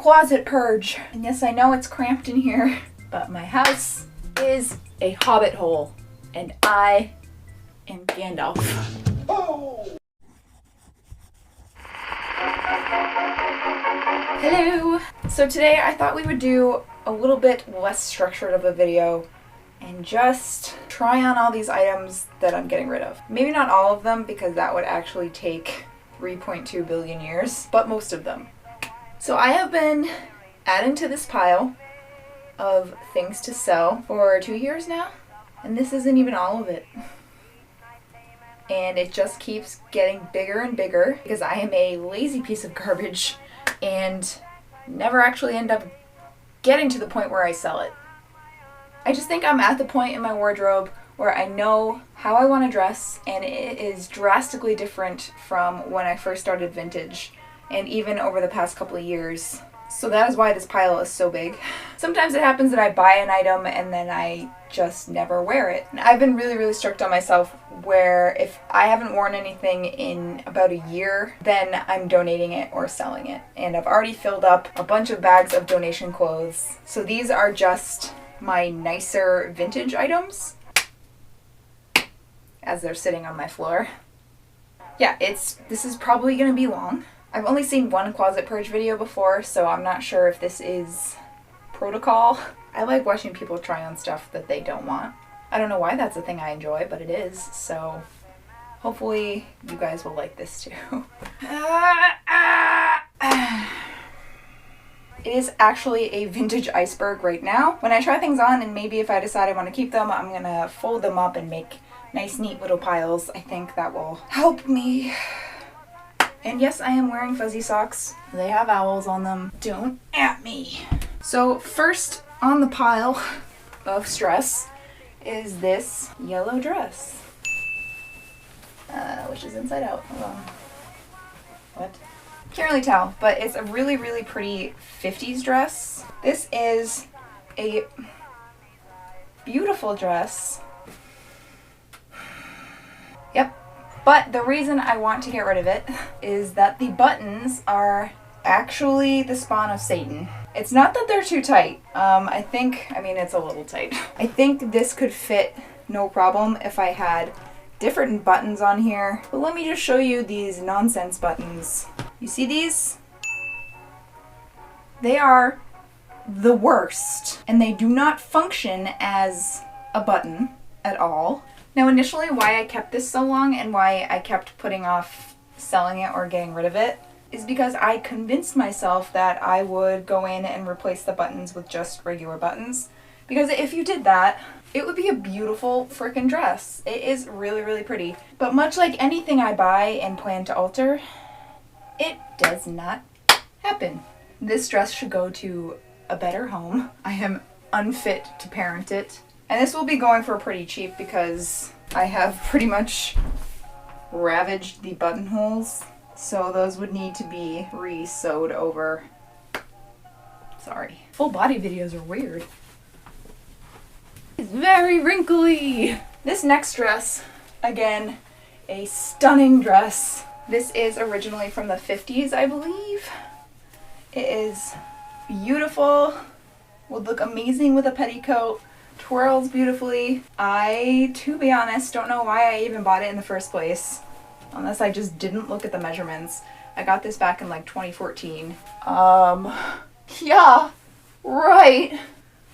closet purge. And yes, I know it's cramped in here, but my house is a hobbit hole, and I am Gandalf. Oh. Hello! So today I thought we would do a little bit less structured of a video and just try on all these items that I'm getting rid of. Maybe not all of them, because that would actually take 3.2 billion years, but most of them. So I have been adding to this pile of things to sell for 2 years now, and this isn't even all of it. And it just keeps getting bigger and bigger because I am a lazy piece of garbage and never actually end up getting to the point where I sell it. I just think I'm at the point in my wardrobe where I know how I want to dress, and it is drastically different from when I first started vintage and even over the past couple of years. So that is why this pile is so big. Sometimes it happens that I buy an item and then I just never wear it. And I've been really strict on myself where if I haven't worn anything in about a year, then I'm donating it or selling it. And I've already filled up a bunch of bags of donation clothes. So these are just my nicer vintage items as they're sitting on my floor. Yeah, this is probably gonna be long. I've only seen one closet purge video before, so I'm not sure if this is protocol. I like watching people try on stuff that they don't want. I don't know why that's a thing I enjoy, but it is, so hopefully you guys will like this too. It is actually a vintage iceberg right now. When I try things on, and maybe if I decide I want to keep them, I'm gonna fold them up and make nice neat little piles. I think that will help me. And yes, I am wearing fuzzy socks. They have owls on them. Don't at me. So first on the pile of stress is this yellow dress, which is inside out. Hold on. What? Can't really tell, but it's a really pretty 50s dress. This is a beautiful dress. Yep. But the reason I want to get rid of it is that the buttons are actually the spawn of Satan. It's not that they're too tight. I mean, it's a little tight. I think this could fit no problem if I had different buttons on here. But let me just show you these nonsense buttons. You see these? They are the worst, and they do not function as a button at all. Now initially, why I kept this so long and why I kept putting off selling it or getting rid of it is because I convinced myself that I would go in and replace the buttons with just regular buttons. Because if you did that, it would be a beautiful freaking dress. It is really pretty. But much like anything I buy and plan to alter, it does not happen. This dress should go to a better home. I am unfit to parent it. And this will be going for pretty cheap because I have pretty much ravaged the buttonholes. So those would need to be re-sewed over. Sorry. Full body videos are weird. It's very wrinkly. This next dress, again, a stunning dress. This is originally from the 50s, I believe. It is beautiful. Would look amazing with a petticoat. Twirls beautifully. I, to be honest, don't know why I even bought it in the first place. Unless I just didn't look at the measurements. I got this back in like 2014. Yeah, right.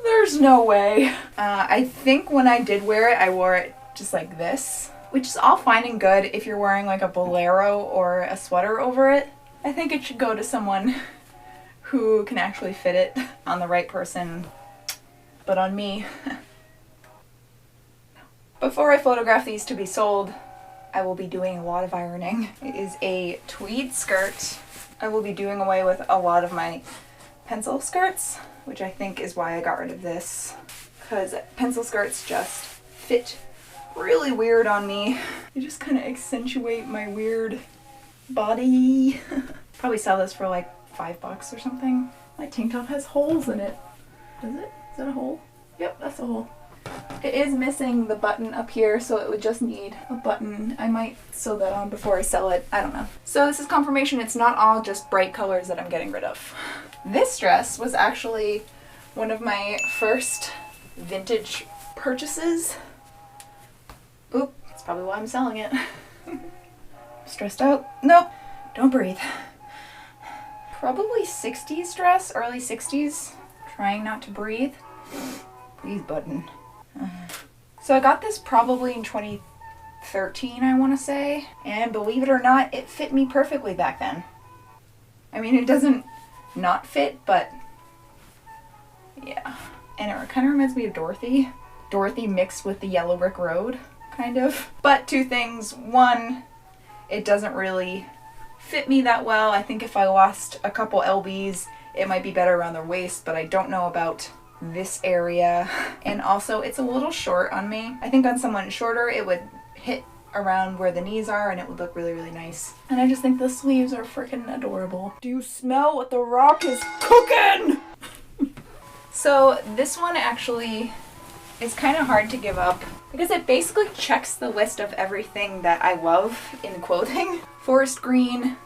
There's no way. I think when I did wear it, I wore it just like this. Which is all fine and good if you're wearing like a bolero or a sweater over it. I think it should go to someone who can actually fit it on the right person. But on me. Before I photograph these to be sold, I will be doing a lot of ironing. It is a tweed skirt. I will be doing away with a lot of my pencil skirts, which I think is why I got rid of this. Because pencil skirts just fit really weird on me. They just kind of accentuate my weird body. Probably sell this for like $5 or something. My tank top has holes in it. Does it? Is that a hole? Yep, that's a hole. It is missing the button up here, so it would just need a button. I might sew that on before I sell it. I don't know. So this is confirmation it's not all just bright colors that I'm getting rid of. This dress was actually one of my first vintage purchases. Oop, that's probably why I'm selling it. Stressed out? Nope, don't breathe. Probably 60s dress, early 60s. Trying not to breathe. Please, button. So I got this probably in 2013, I want to say. And believe it or not, it fit me perfectly back then. I mean, it doesn't not fit, but yeah. And it kind of reminds me of Dorothy. Dorothy mixed with the Yellow Brick Road, kind of. But two things. One, it doesn't really fit me that well. I think if I lost a couple lbs, it might be better around the waist, but I don't know about this area. And also, it's a little short on me. I think on someone shorter, it would hit around where the knees are and it would look really, really nice. And I just think the sleeves are freaking adorable. Do you smell what the Rock is cooking? So this one actually is kind of hard to give up because it basically checks the list of everything that I love in clothing. Forest green,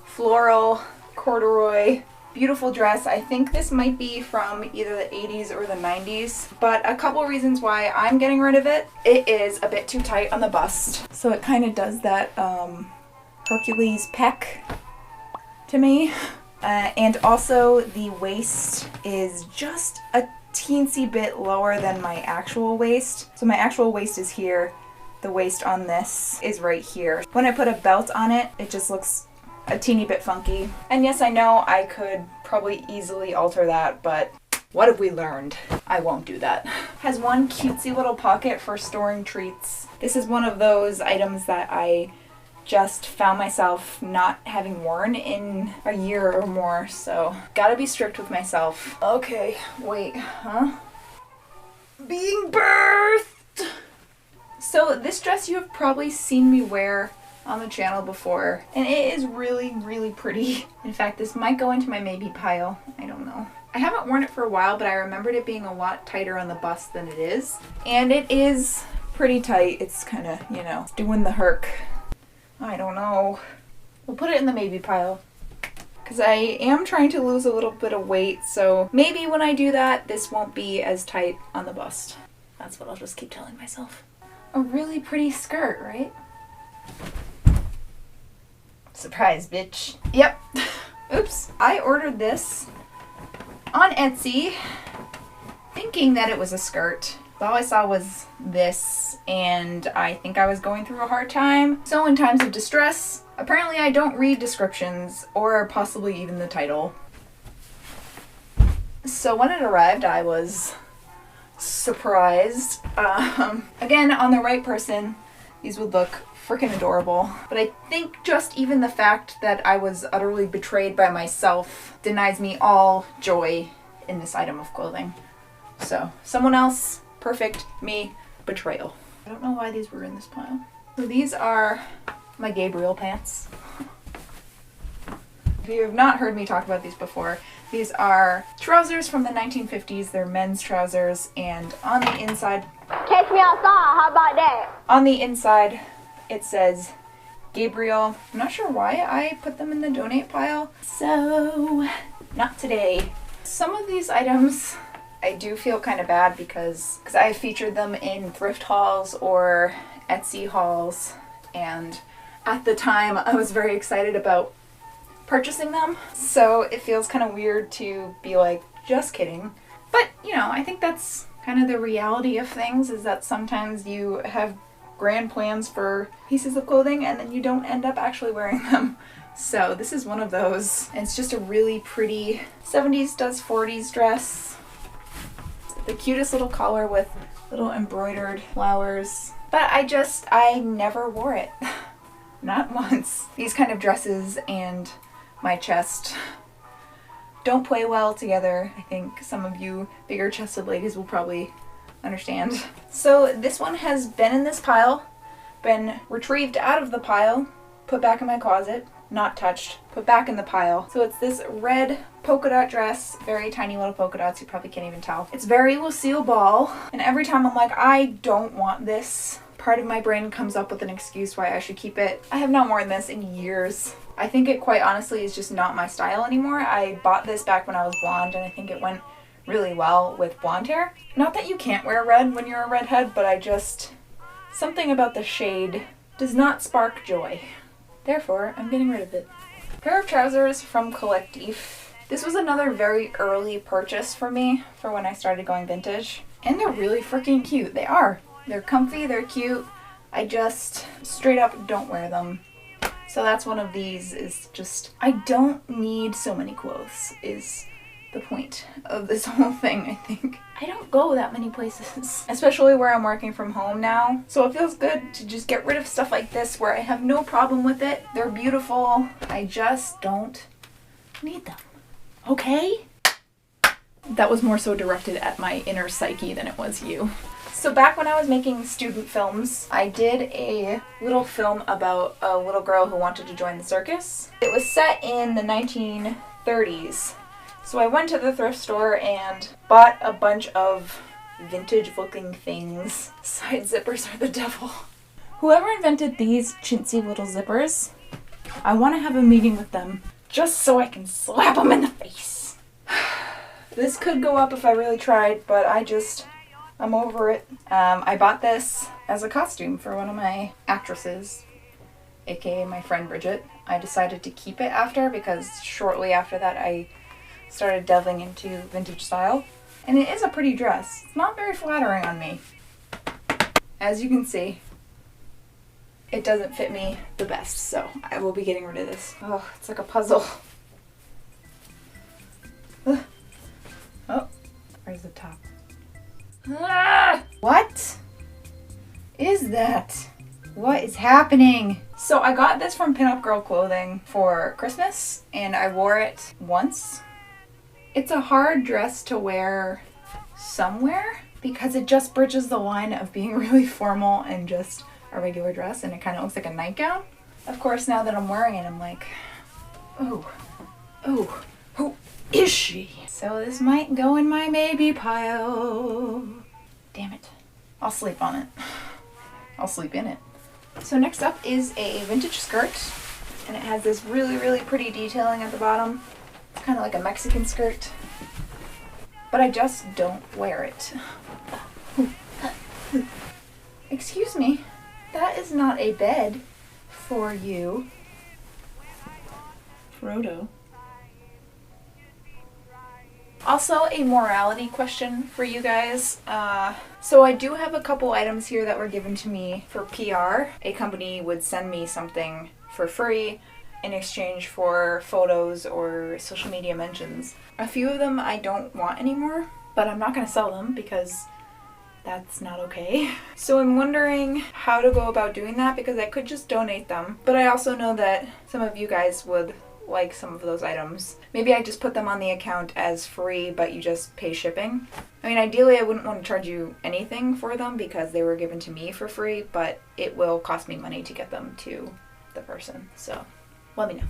floral, corduroy, beautiful dress. I think this might be from either the 80s or the 90s, but a couple reasons why I'm getting rid of it. It is a bit too tight on the bust, so it kind of does that Hercules pec to me. And also the waist is just a teensy bit lower than my actual waist. So my actual waist is here. The waist on this is right here. When I put a belt on it, it just looks a teeny bit funky. And yes, I know I could probably easily alter that, but what have we learned? I won't do that. Has one cutesy little pocket for storing treats. This is one of those items that I just found myself not having worn in a year or more, so gotta be strict with myself. Okay, wait, huh? Being birthed! So this dress you have probably seen me wear on the channel before, and it is really, really pretty. In fact, this might go into my maybe pile. I don't know. I haven't worn it for a while, but I remembered it being a lot tighter on the bust than it is. And it is pretty tight. It's kind of, you know, doing the herc. I don't know. We'll put it in the maybe pile. Because I am trying to lose a little bit of weight, so maybe when I do that, this won't be as tight on the bust. That's what I'll just keep telling myself. A really pretty skirt, right? Surprise, bitch. Yep. Oops. I ordered this on Etsy thinking that it was a skirt. All I saw was this, and I think I was going through a hard time. So in times of distress, apparently I don't read descriptions or possibly even the title. So when it arrived, I was surprised. Again, on the right person, these would look freaking adorable. But I think just even the fact that I was utterly betrayed by myself denies me all joy in this item of clothing. So, someone else, perfect, me, betrayal. I don't know why these were in this pile. So these are my Gabriel pants. If you have not heard me talk about these before, these are trousers from the 1950s. They're men's trousers, and on the inside... Catch me outside, how about that? On the inside, it says Gabriel. I'm not sure why I put them in the donate pile. So, not today. Some of these items I do feel kind of bad because I featured them in thrift hauls or Etsy hauls, and at the time I was very excited about purchasing them. So it feels kind of weird to be like, just kidding. But, you know, I think that's kind of the reality of things, is that sometimes you have grand plans for pieces of clothing and then you don't end up actually wearing them. So this is one of those. And it's just a really pretty 70s does 40s dress. The cutest little collar with little embroidered flowers. But I never wore it. Not once. These kind of dresses and my chest don't play well together. I think some of you bigger chested ladies will probably understand. So this one has been in this pile, been retrieved out of the pile, put back in my closet, not touched, put back in the pile. So it's this red polka dot dress, very tiny little polka dots, you probably can't even tell. It's very Lucille Ball, and every time I'm like, I don't want this part of my brain comes up with an excuse why I should keep it. I have not worn this in years. I think it quite honestly is just not my style anymore. I bought this back when I was blonde and I think it went really well with blonde hair. Not that you can't wear red when you're a redhead, but something about the shade does not spark joy. Therefore, I'm getting rid of it. Pair of trousers from Collectif. This was another very early purchase for me for when I started going vintage. And they're really freaking cute. They are. They're comfy, they're cute. I just straight up don't wear them. So that's one of these, is just, I don't need so many clothes is the point of this whole thing, I think. I don't go that many places, especially where I'm working from home now. So it feels good to just get rid of stuff like this where I have no problem with it. They're beautiful. I just don't need them. Okay? That was more so directed at my inner psyche than it was you. So back when I was making student films, I did a little film about a little girl who wanted to join the circus. It was set in the 1930s. So I went to the thrift store and bought a bunch of vintage looking things. Side zippers are the devil. Whoever invented these chintzy little zippers, I want to have a meeting with them just so I can slap them in the face. This could go up if I really tried, but I'm over it. I bought this as a costume for one of my actresses, aka my friend Bridget. I decided to keep it after because shortly after that I started delving into vintage style. And it is a pretty dress. It's not very flattering on me. As you can see, it doesn't fit me the best, so I will be getting rid of this. Oh, it's like a puzzle. Oh, where's the top? Ah! What is that? What is happening? So I got this from Pinup Girl Clothing for Christmas and I wore it once. It's a hard dress to wear somewhere because it just bridges the line of being really formal and just a regular dress, and it kind of looks like a nightgown. Of course, now that I'm wearing it, I'm like, oh, who is she? So this might go in my maybe pile. Damn it. I'll sleep on it. I'll sleep in it. So next up is a vintage skirt, and it has this really, really pretty detailing at the bottom. It's kind of like a Mexican skirt, but I just don't wear it. Excuse me, that is not a bed for you, Frodo. Also, a morality question for you guys. So I do have a couple items here that were given to me for PR. A company would send me something for free in exchange for photos or social media mentions. A few of them I don't want anymore, but I'm not going to sell them because that's not okay. So I'm wondering how to go about doing that because I could just donate them, but I also know that some of you guys would like some of those items. Maybe I just put them on the account as free, but you just pay shipping. I mean, ideally I wouldn't want to charge you anything for them because they were given to me for free, but it will cost me money to get them to the person, so let me know.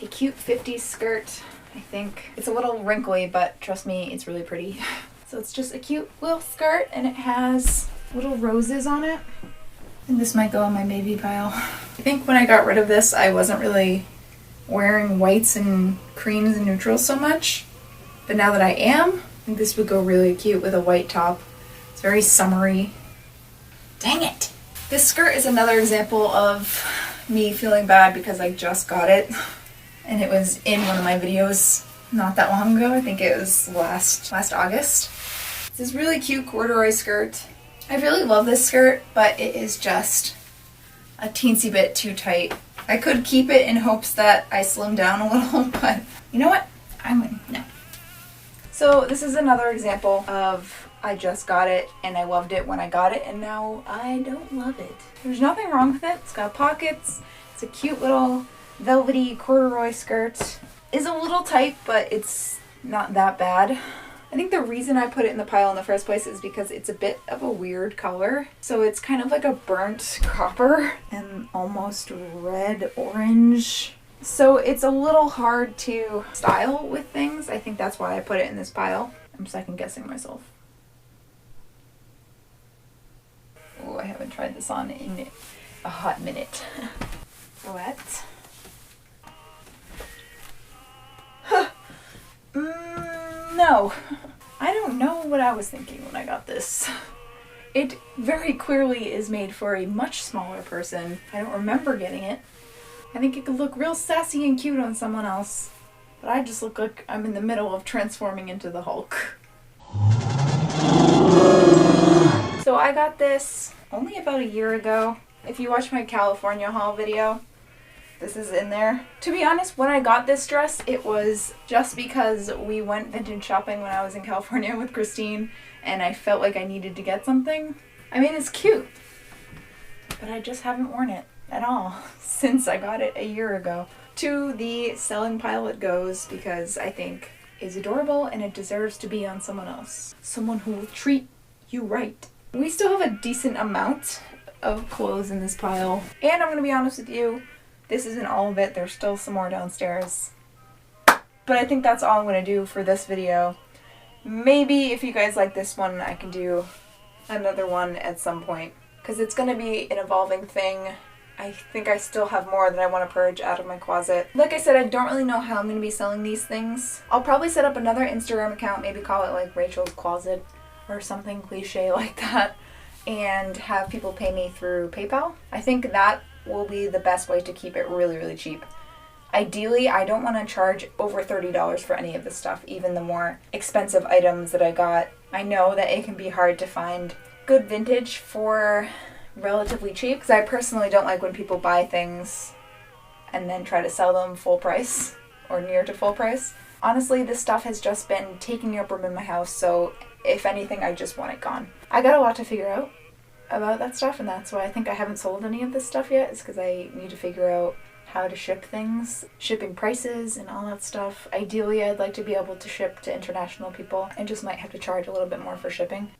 A cute 50s skirt, I think. It's a little wrinkly, but trust me, it's really pretty. So it's just a cute little skirt, and it has little roses on it. And this might go on my maybe pile. I think when I got rid of this, I wasn't really wearing whites and creams and neutrals so much. But now that I am, I think this would go really cute with a white top. It's very summery. Dang it! This skirt is another example of me feeling bad because I just got it. And it was in one of my videos not that long ago. I think it was last August. It's this really cute corduroy skirt. I really love this skirt, but it is just a teensy bit too tight. I could keep it in hopes that I slim down a little, but you know what? No. So this is another example of I just got it and I loved it when I got it and now I don't love it. There's nothing wrong with it. It's got pockets. It's a cute little velvety corduroy skirt. It's a little tight, but it's not that bad. I think the reason I put it in the pile in the first place is because it's a bit of a weird color. So it's kind of like a burnt copper and almost red orange. So it's a little hard to style with things. I think that's why I put it in this pile. I'm second guessing myself. Oh, I have a haven't tried this on in a hot minute. What? No. I don't know what I was thinking when I got this. It very clearly is made for a much smaller person. I don't remember getting it. I think it could look real sassy and cute on someone else. But I just look like I'm in the middle of transforming into the Hulk. So I got this only about a year ago. If you watch my California haul video, this is in there. To be honest, when I got this dress, it was just because we went vintage shopping when I was in California with Christine, and I felt like I needed to get something. I mean, it's cute, but I just haven't worn it at all since I got it a year ago. To the selling pile it goes because I think it's adorable and it deserves to be on someone else. Someone who will treat you right. We still have a decent amount of clothes in this pile. And I'm gonna be honest with you, this isn't all of it. There's still some more downstairs. But I think that's all I'm gonna do for this video. Maybe if you guys like this one, I can do another one at some point. Because it's gonna be an evolving thing. I think I still have more that I want to purge out of my closet. Like I said, I don't really know how I'm going to be selling these things. I'll probably set up another Instagram account, maybe call it like Rachel's Closet or something cliche like that, and have people pay me through PayPal. I think that will be the best way to keep it really, really cheap. Ideally, I don't want to charge over $30 for any of this stuff, even the more expensive items that I got. I know that it can be hard to find good vintage for relatively cheap, because I personally don't like when people buy things and then try to sell them full price or near to full price. Honestly, this stuff has just been taking up room in my house, so if anything, I just want it gone. I got a lot to figure out about that stuff, and that's why I think I haven't sold any of this stuff yet, is because I need to figure out how to ship things, shipping prices and all that stuff. Ideally, I'd like to be able to ship to international people and just might have to charge a little bit more for shipping.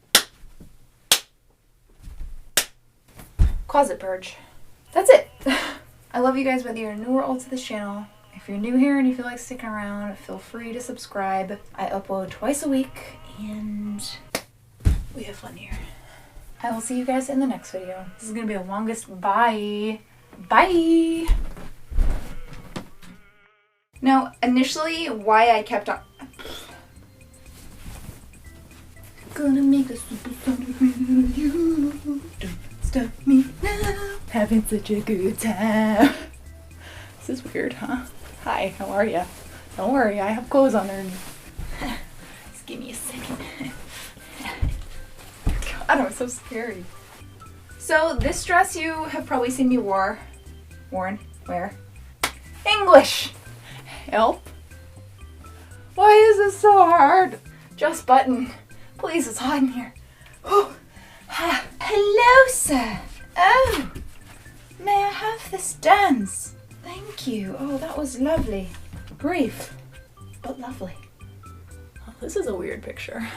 Closet purge. That's it. I love you guys whether you're new or old to this channel. If you're new here and you feel like sticking around, feel free to subscribe. I upload twice a week and we have fun here. I will see you guys in the next video. This is gonna be the longest bye. Bye! Now, initially, why I kept on... Gonna make a super song with you. Stop me now, having such a good time. This is weird, huh? Hi, how are ya? Don't worry, I have clothes on underneath. Just give me a second. God, I'm so scary. So this dress you have probably seen me wear. English! Help! Why is this so hard? Just button. Please, it's hot in here. Oh. Hello, sir. Oh, may I have this dance? Thank you. Oh, that was lovely. Brief, but lovely. Oh, this is a weird picture.